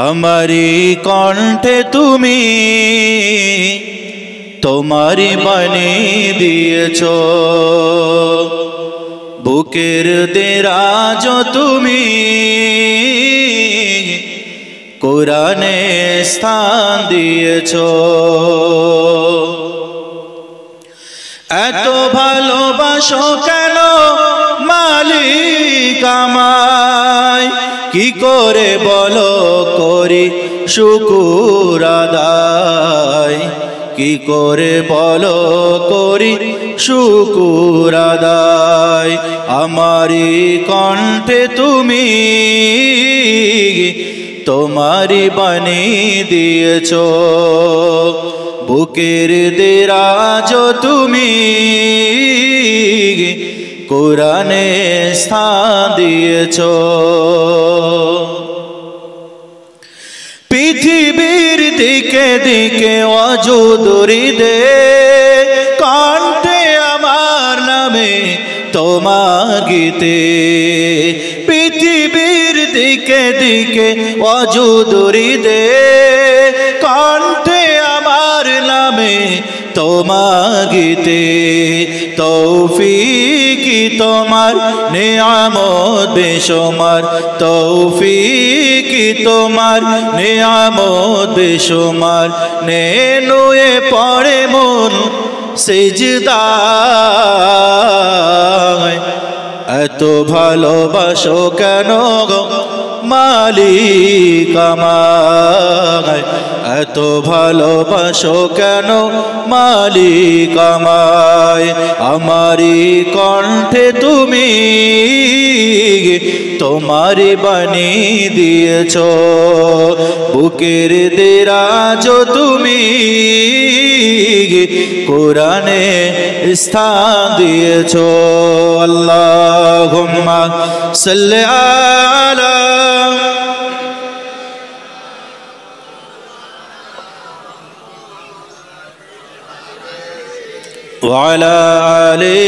আমারি কণ্ঠে তুমি তোমারি বাণী দিয়েছ, বুকের দেরাজ তুমি কোরআনে স্থান দিয়েছ। এত ভালোবাসো কেন মালিক আমায়, কি করে বলো করি শুকুর আদায়, কি করে বলো করি শুকুর আদায়। আমারি কণ্ঠে তুমি তোমারি বাণী দিয়েছ, বুকের দেরাজ তুমি কোরআনে স্থান দিয়েছ। পৃথিবীর দিকে দিকে ওয়াজুদ হৃদে, কণ্ঠে আমার নামে তোমার গীতে। পৃথিবীর দিকে দিকে ওয়াজুদ হৃদে, কণ্ঠে আমার নামে তোমার গীতে। তৌফিকি তোমার নেয়ামত বেশুমার, তৌফিকি তোমার নেয়ামত বেশুমার। নুয়ে পড়ে মন সিজদায়, এত ভালোবাসো কেন গো মালিক আমায়, এত ভালোবাসো কেন মালিক আমায়। আমারি কণ্ঠে তুমি তোমারি বাণী দিয়েছ, বুকের দেরাজ তুমি কোরআনে স্থান দিয়েছ। আল্লাহুম্মা সাল্লি আলা ওয়া আলা আলি